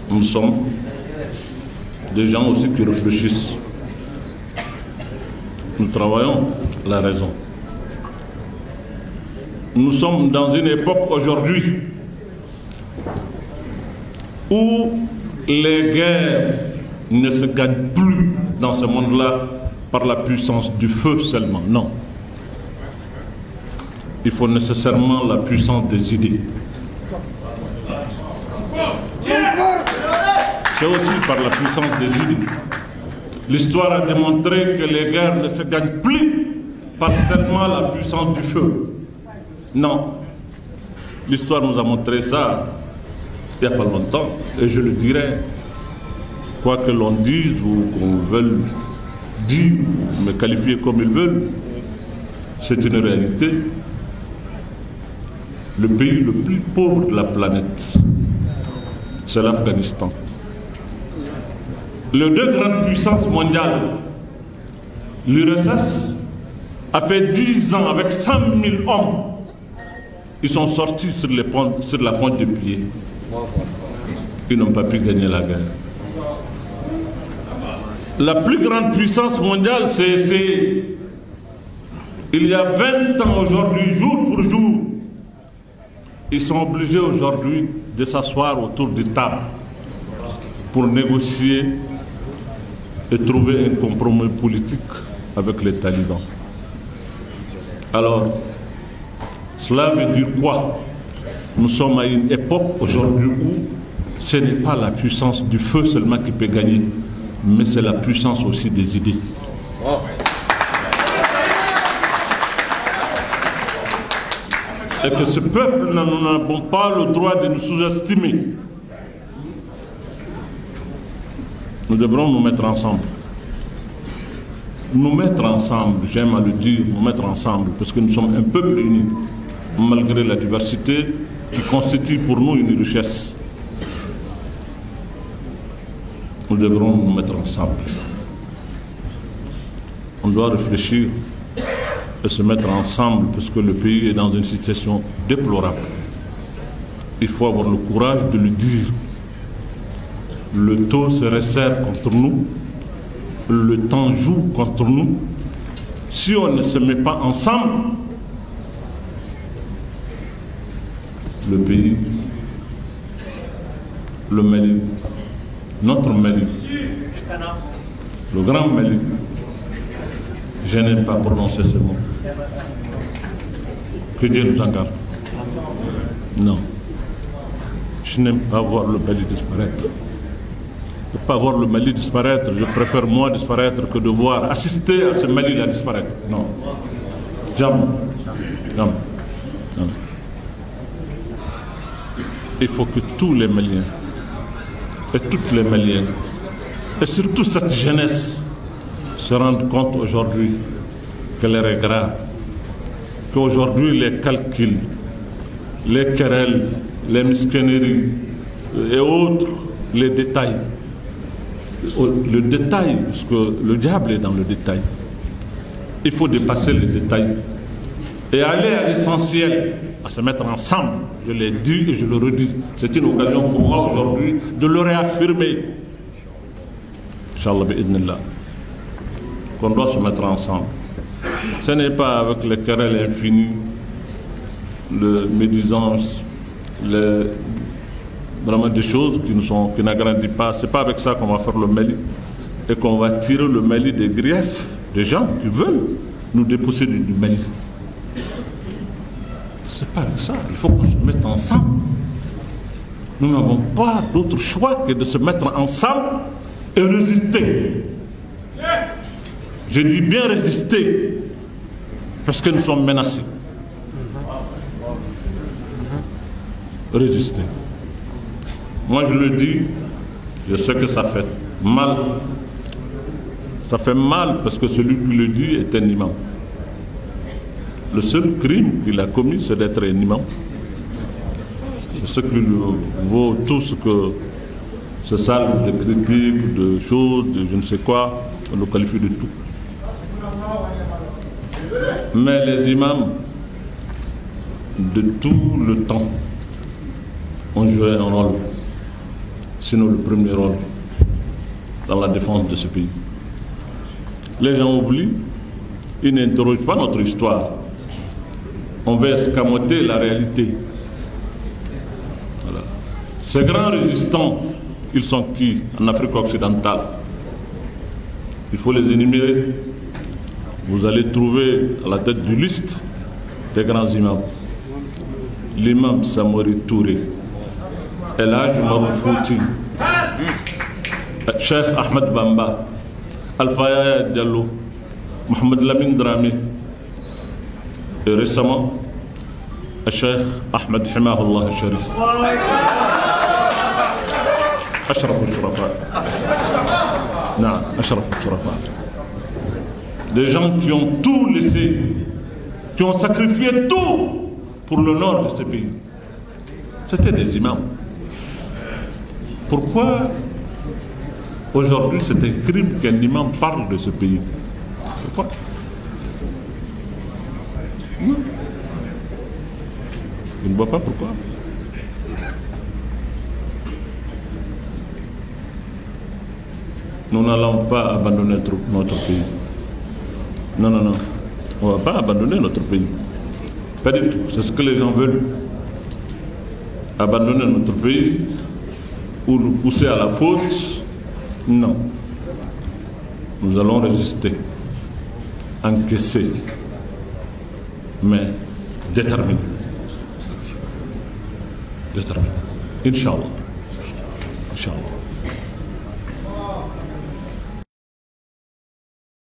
nous sommes des gens aussi qui réfléchissent. Nous travaillons la raison. Nous sommes dans une époque aujourd'hui où les guerres ne se gagnent plus dans ce monde-là par la puissance du feu seulement. Non. Il faut nécessairement la puissance des idées. C'est aussi par la puissance des idées. L'histoire a démontré que les guerres ne se gagnent plus par seulement la puissance du feu. Non. L'histoire nous a montré ça il n'y a pas longtemps, et je le dirai, quoi que l'on dise ou qu'on veuille dire, me qualifier comme ils veulent, c'est une réalité. Le pays le plus pauvre de la planète, c'est l'Afghanistan. Les deux grandes puissances mondiales, l'URSS a fait 10 ans avec 100 000 hommes. Ils sont sortis sur la pointe des pieds. Ils n'ont pas pu gagner la guerre. La plus grande puissance mondiale, c'est il y a 20 ans aujourd'hui, jour pour jour, ils sont obligés aujourd'hui de s'asseoir autour des tables pour négocier et trouver un compromis politique avec les talibans. Alors, cela veut dire quoi? Nous sommes à une époque aujourd'hui où ce n'est pas la puissance du feu seulement qui peut gagner, mais c'est la puissance aussi des idées. Et que ce peuple, nous n'avons pas le droit de nous sous-estimer. Nous devrons nous mettre ensemble. Nous mettre ensemble, j'aime à le dire, nous mettre ensemble, parce que nous sommes un peuple uni, malgré la diversité qui constitue pour nous une richesse. Nous devrons nous mettre ensemble. On doit réfléchir et se mettre ensemble parce que le pays est dans une situation déplorable. Il faut avoir le courage de le dire. Le taux se resserre contre nous, le temps joue contre nous. Si on ne se met pas ensemble, le pays, le Mali, notre Mali, le grand Mali, je n'aime pas prononcer ce mot. Que Dieu nous en garde. Non. Je n'aime pas voir le Mali disparaître. De ne pas voir le Mali disparaître, je préfère moi disparaître que de voir, assister à ce Mali-là disparaître. Non. Jamais. Jamais. Non. Il faut que tous les Maliens et toutes les Maliennes et surtout cette jeunesse se rendent compte aujourd'hui que l'heure est grave, qu'aujourd'hui les calculs, les querelles, les mesquineries et autres, les détails, le détail, parce que le diable est dans le détail. Il faut dépasser le détail et aller à l'essentiel, à se mettre ensemble. Je l'ai dit et je le redis. C'est une occasion pour moi aujourd'hui de le réaffirmer. Inch'Allah bi'idnillah. Qu'on doit se mettre ensemble. Ce n'est pas avec les querelles infinies, le médisance, vraiment des choses qui n'agrandissent pas. Ce n'est pas avec ça qu'on va faire le Mali et qu'on va tirer le Mali des griefs des gens qui veulent nous dépousser du Mali. C'est pas avec ça. Il faut qu'on se mette ensemble. Nous n'avons pas d'autre choix que de se mettre ensemble et résister. Je dis bien résister, parce que nous sommes menacés. Résister. Moi je le dis, je sais que ça fait mal. Ça fait mal parce que celui qui le dit est un imam. Le seul crime qu'il a commis, c'est d'être un imam. C'est ce qui vaut tout ce que ce salve de critiques, de choses, de je ne sais quoi, on le qualifie de tout. Mais les imams, de tout le temps, ont joué un rôle. sinon le premier rôle dans la défense de ce pays. Les gens oublient, ils n'interrogent pas notre histoire. On veut escamoter la réalité. Voilà. Ces grands résistants, ils sont qui en Afrique occidentale? Il faut les énumérer. Vous allez trouver à la tête du liste des grands imams. L'imam Samori Touré, El Hadj Marou Fouti, Cheikh Ahmed Bamba, Alpha Yaya Diallo, Mohamed Lamine Dramé, et récemment, Cheikh Ahmed Himahullah Sharif. Ashraf al-Shurafa. Non, Ashraf al-Shurafa. Des gens qui ont tout laissé, qui ont sacrifié tout pour l'honneur de ce pays. C'était des imams. Pourquoi aujourd'hui c'est un crime qu'un imam parle de ce pays? Pourquoi? Non. Je ne vois pas pourquoi. Nous n'allons pas abandonner notre pays. Non, non, non. On ne va pas abandonner notre pays. Pas du tout. C'est ce que les gens veulent. Abandonner notre pays ou nous pousser à la faute. Non. Nous allons résister. Encaisser. Mais déterminés. Déterminés. Inch'Allah. Inch'Allah.